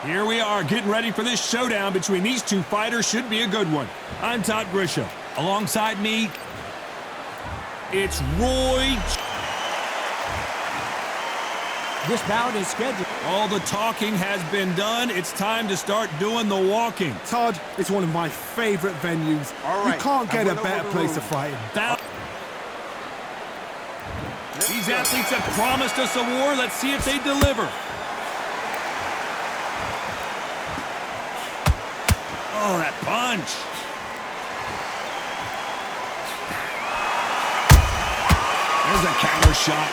Here we are getting ready for this showdown between these two fighters. Should be a good one. I'm Todd Grisham. Alongside me, it's Roy. This bout is scheduled. All the talking has been done. It's time to start doing the walking. Todd, it's one of my favorite venues. You can't get a better place to fight in. These athletes have promised us a war. Let's see if they deliver. Oh, that punch. There's a counter shot.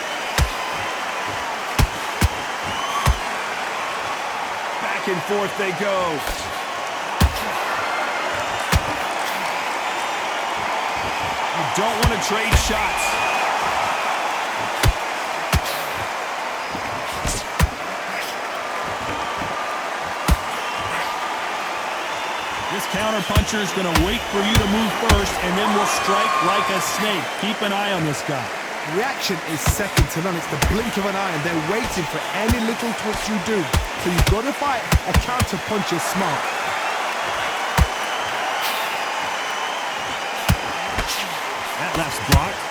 Back and forth they go. You don't want to trade shots. This counter-puncher is going to wait for you to move first, and then will strike like a snake. Keep an eye on this guy. Reaction is second to none. It's the blink of an eye, and they're waiting for any little twist you do. So you've got to fight a counter-puncher smart. That left's blocked.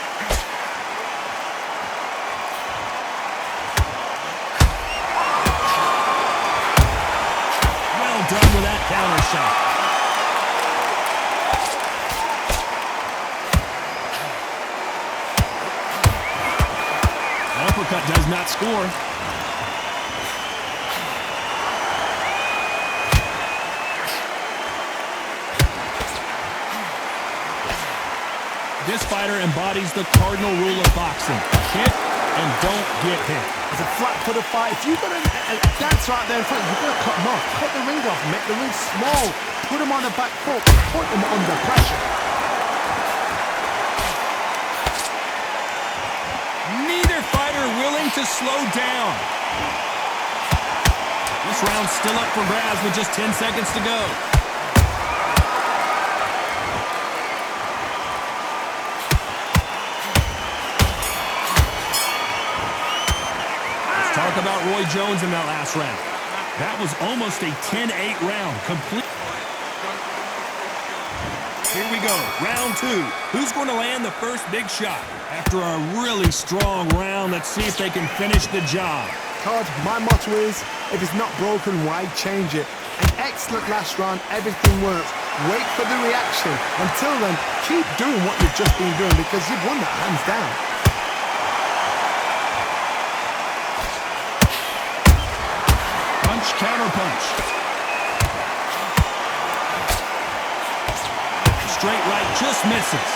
Well done with that counter shot. Uppercut does not score. This fighter embodies the cardinal rule of boxing. Hit and don't get hit. It's a flat-footed fight. If you've got a dancer out there in front, you've got to cut him off. Cut the ring off, make the ring small. Put him on the back foot, put him under pressure. Neither fighter willing to slow down. This round's still up for grabs with just 10 seconds to go. Let's talk about Roy Jones in that last round. That was almost a 10-8 round. Complete. Here we go, round two. Who's going to land the first big shot? After a really strong round, let's see if they can finish the job. Todd, my motto is, if it's not broken, why change it? An excellent last round, everything works. Wait for the reaction. Until then, keep doing what you've just been doing because you've won that hands down. Punch, counter punch. Straight right just misses.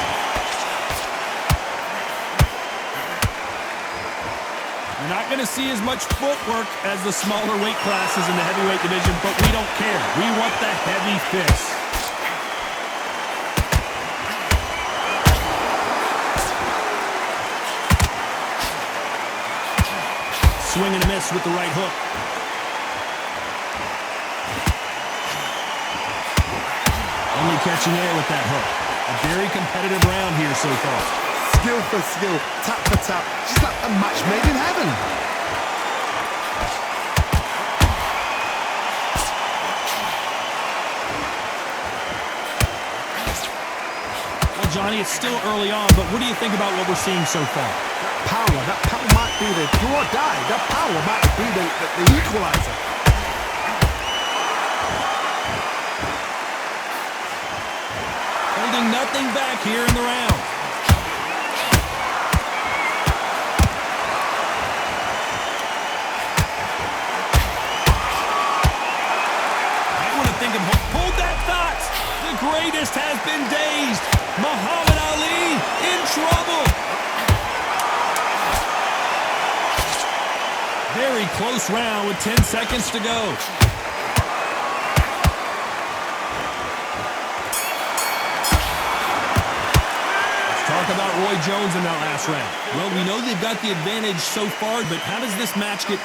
You're not going to see as much footwork as the smaller weight classes in the heavyweight division, but we don't care. We want the heavy fists. Swing and a miss with the right hook. Only catching air with that hook. A very competitive round here so far. Skill for skill, tap for tap, just like a match made in heaven. Well, Johnny, it's still early on, but what do you think about what we're seeing so far? That power might be the do or die. That power might be the equalizer. Holding nothing back here in the round. Hold that thought. The greatest has been dazed. Muhammad Ali in trouble. Very close round with 10 seconds to go. Let's talk about Roy Jones in that last round. Well, we know they've got the advantage so far, but how does this match get...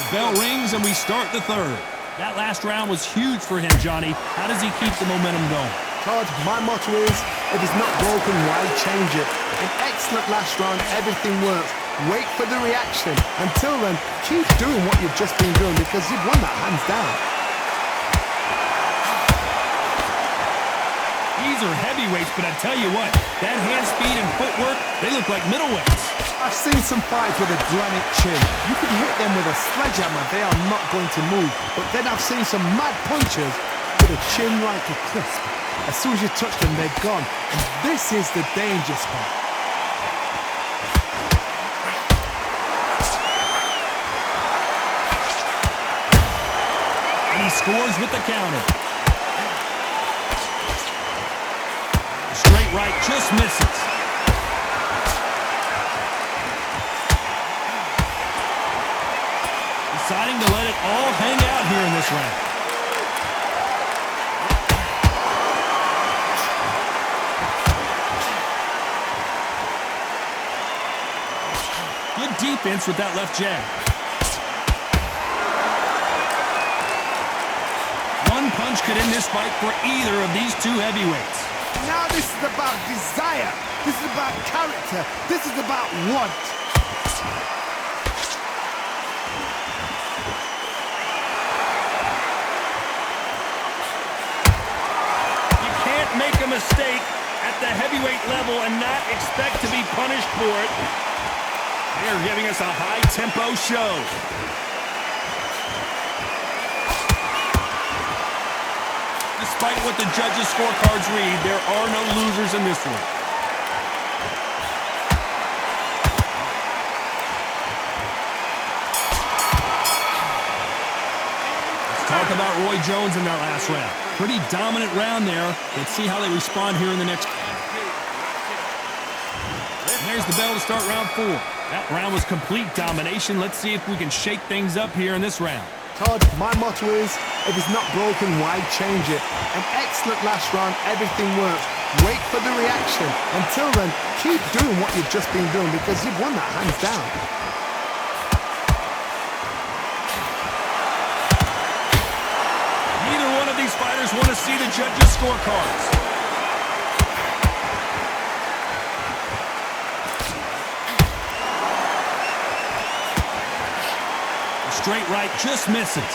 Bell rings and we start the third. That last round was huge for him, Johnny. How does he keep the momentum going? Todd, my motto is, if it's not broken, why change it? An excellent last round, everything works. wait for the reaction. Until then, keep doing what you've just been doing because you've won that hands down. These are heavyweights, but I tell you what, that hand speed and footwork, they look like middleweights. I've seen some fights with a granite chin. You can hit them with a sledgehammer, they are not going to move. But then I've seen some mad punchers with a chin like a crisp. As soon as you touch them, they're gone. And this is the danger spot. And he scores with the counter. Straight right just misses. Deciding to let it all hang out here in this round. Good defense with that left jab. One punch could end this fight for either of these two heavyweights. Now this is about desire. This is about character. This is about want. You can't make a mistake at the heavyweight level and not expect to be punished for it. They're giving us a high-tempo show. Despite what the judges' scorecards read, there are no losers in this one. Let's talk about Roy Jones in that last round. Pretty dominant round there. Let's see how they respond here in the next. And there's the bell to start round 4. That round was complete domination. Let's see if we can shake things up here in this round. Todd, my motto is, if it's not broken, why change it? An excellent last round, everything works. Wait for the reaction. Until then, keep doing what you've just been doing because you've won that hands down. Neither one of these fighters want to see the judges' scorecards. Straight right just misses.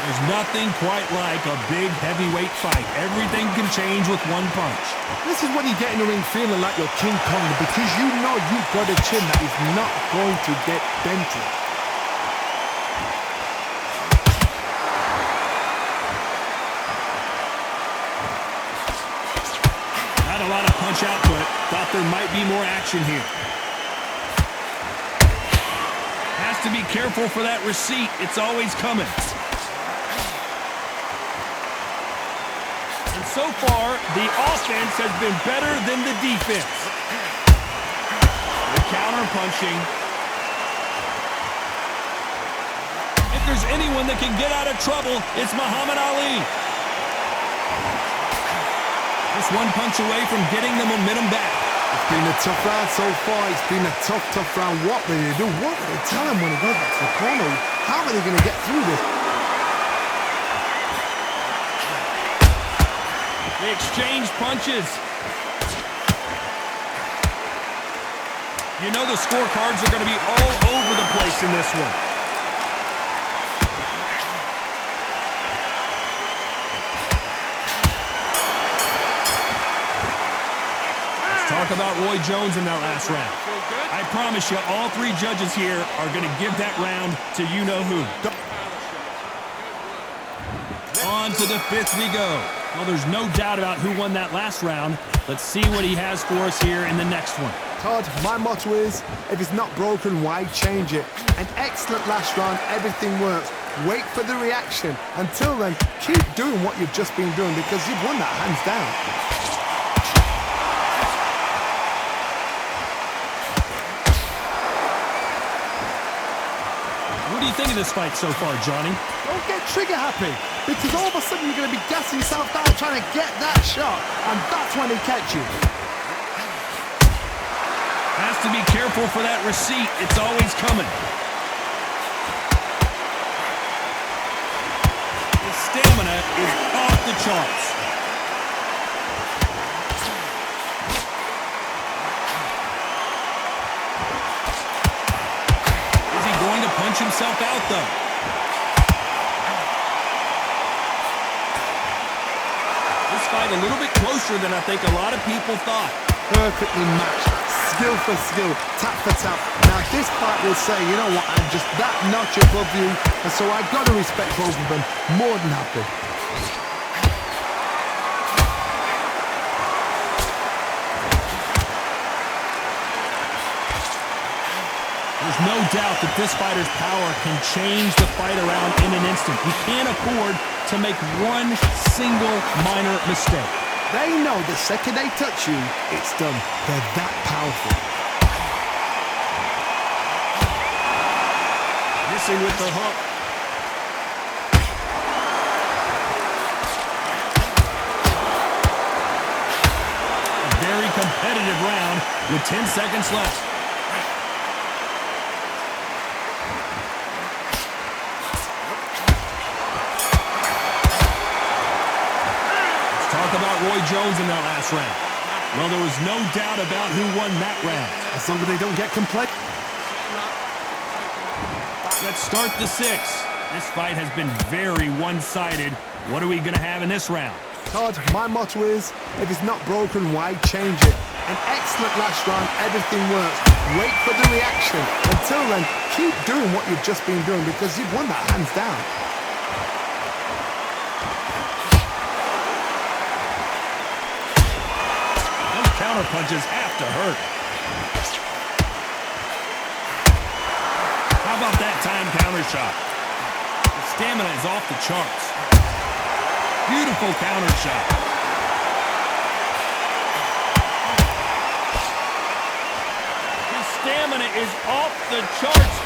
There's nothing quite like a big heavyweight fight. Everything can change with one punch. This is when you get in the ring feeling like you're King Kong because you know you've got a chin that is not going to get dented. Not a lot of punch output. Thought there might be more action here. Has to be careful for that receipt. It's always coming. And so far, the offense has been better than the defense. The counter punching. If there's anyone that can get out of trouble, it's Muhammad Ali. Just one punch away from getting the momentum back. It's been a tough round so far. It's been a tough round. What will they do? What will they tell him when he goes back to the corner? How are they going to get through this? They exchange punches. You know the scorecards are going to be all over the place in this one. Talk about Roy Jones in that last round. I promise you, all 3 judges here are going to give that round to you-know-who. On to the 5th we go. Well, there's no doubt about who won that last round. Let's see what he has for us here in the next one. Todd, my motto is, if it's not broken, why change it? An excellent last round, everything works. Wait for the reaction. Until then, keep doing what you've just been doing because you've won that hands down. What do you think of this fight so far, Johnny? Don't get trigger happy, because all of a sudden you're going to be gassing yourself down trying to get that shot, and that's when they catch you. Has to be careful for that receipt. It's always coming. His stamina is off the charts. himself out, though. This fight a little bit closer than I think a lot of people thought. Perfectly matched, skill for skill, tap for tap. Now this fight will say, you know what, I'm just that notch above you, and so I've got to respect both of them. More than happy. There's no doubt that this fighter's power can change the fight around in an instant. You can't afford to make one single minor mistake. They know the second they touch you, it's done. They're that powerful. Missing with the hook. A very competitive round with 10 seconds left. About Roy Jones in that last round. Well, there was no doubt about who won that round. As long as they don't get complete. Let's start the sixth. This fight has been very one-sided. What are we going to have in this round? Todd, my motto is, if it's not broken, why change it? An excellent last round, everything works. Wait for the reaction. Until then, keep doing what you've just been doing because you've won that hands down. Counter punches have to hurt. How about that time counter shot? The stamina is off the charts. Beautiful counter shot. His stamina is off the charts.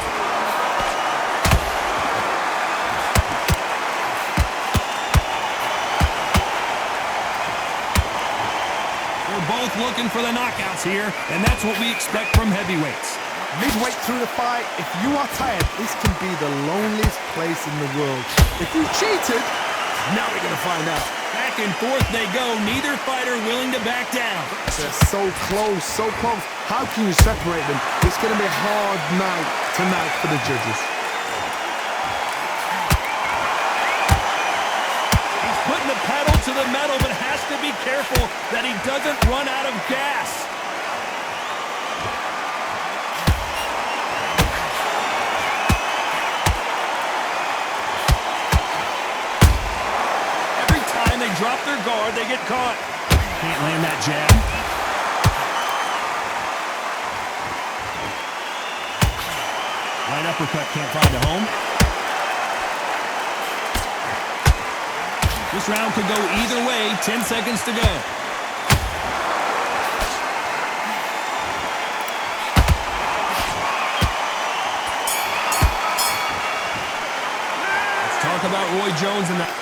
Both looking for the knockouts here, and that's what we expect from heavyweights. Midway through the fight, if you are tired, this can be the loneliest place in the world. If you cheated, now we're going to find out. Back and forth they go, neither fighter willing to back down. They're so close, so close. How can you separate them? It's going to be a hard night tonight for the judges. Putting the pedal to the metal, but has to be careful that he doesn't run out of gas. Every time they drop their guard, they get caught. Can't land that jab. Right uppercut can't find a home. This round could go either way. 10 seconds to go. Let's talk about Roy Jones and that.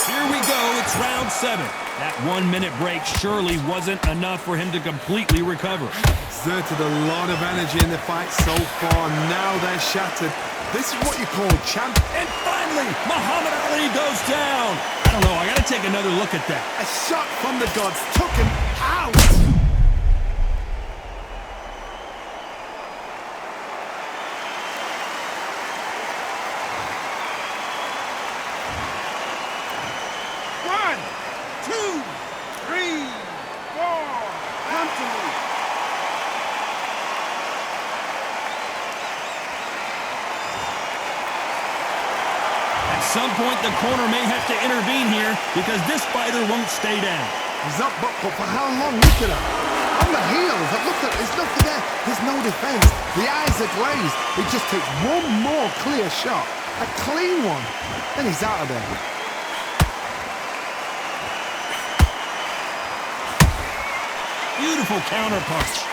Here we go. It's round 7. That 1-minute break surely wasn't enough for him to completely recover. Exerted a lot of energy in the fight so far. Now they're shattered. This is what you call champ. And finally, Muhammad Ali goes down. I don't know. I got to take another look at that. A shot from the gods took him out. One, two, three, four. Come to me. At some point, the corner may have to intervene here because this fighter won't stay down. He's up, but for how long? Look at him. On the heels. Look at, there's nothing there. There's no defense. The eyes are glazed. He just takes one more clear shot. A clean one. Then he's out of there. Beautiful counter punch.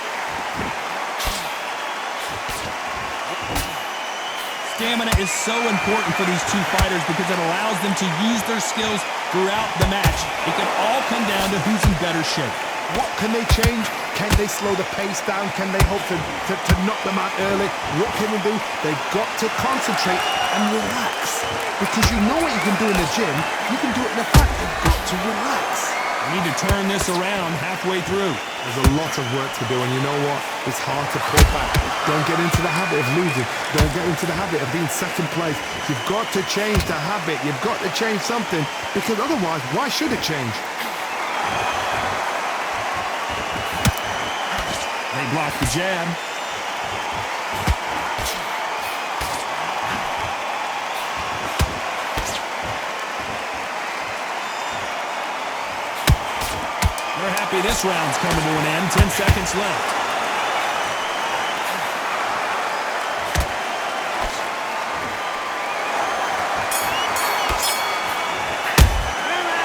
Stamina is so important for these two fighters because it allows them to use their skills throughout the match. It can all come down to who's in better shape. What can they change? Can they slow the pace down? Can they hope to knock them out early? What can they do? They've got to concentrate and relax. Because you know what you can do in the gym, you can do it in the fight. You've got to relax. Need to turn this around halfway through. There's a lot of work to do, and you know what? It's hard to pull back. Don't get into the habit of losing. Don't get into the habit of being second place. You've got to change the habit. You've got to change something, because otherwise, why should it change? They block the jab. We're happy this round's coming to an end. 10 seconds left.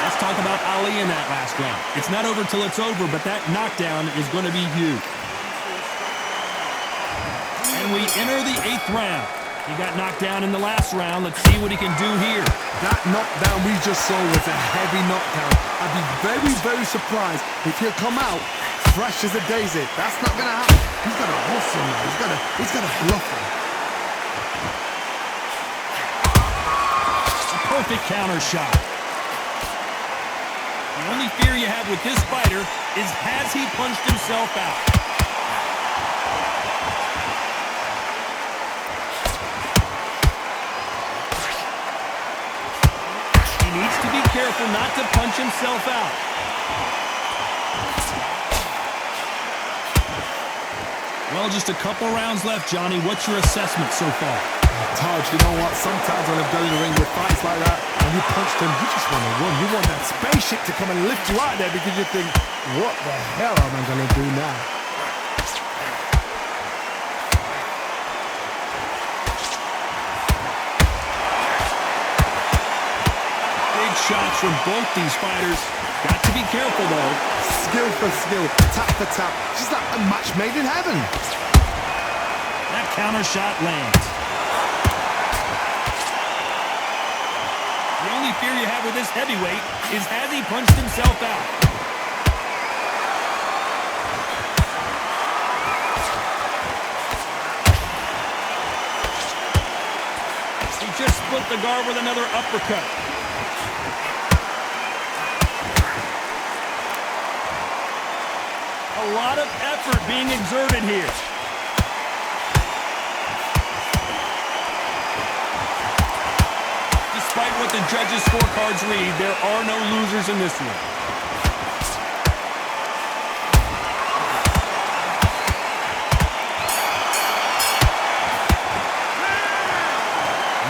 Let's talk about Ali in that last round. It's not over till it's over, but that knockdown is going to be huge. And we enter the 8th round. He got knocked down in the last round. Let's see what he can do here. That knockdown we just saw was a heavy knockdown. I'd be very, very surprised if he'll come out fresh as a daisy. That's not going to happen. He's got to hustle now. He's got to bluff him. A perfect counter shot. The only fear you have with this fighter is, has he punched himself out? Needs to be careful not to punch himself out. Well, just a couple rounds left, Johnny. What's your assessment so far? Taj, you know what? Sometimes when I'm going to the ring with fights like that, and you punched him, you just want to run. You want that spaceship to come and lift you out there, because you think, what the hell am I going to do now? Shots from both these fighters. Got to be careful, though. Skill for skill, tap for tap. Just like a match made in heaven. That counter shot lands. The only fear you have with this heavyweight is, has he punched himself out? He just split the guard with another uppercut. A lot of effort being exerted here. Despite what the judges' scorecards read, there are no losers in this one.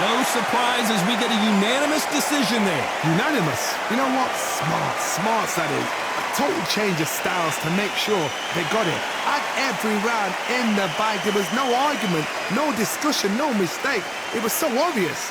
No surprise as we get a unanimous decision there. Unanimous? You know what? Smart that is. Total change of styles to make sure they got it. At every round in the bag, there was no argument, no discussion, no mistake. It was so obvious.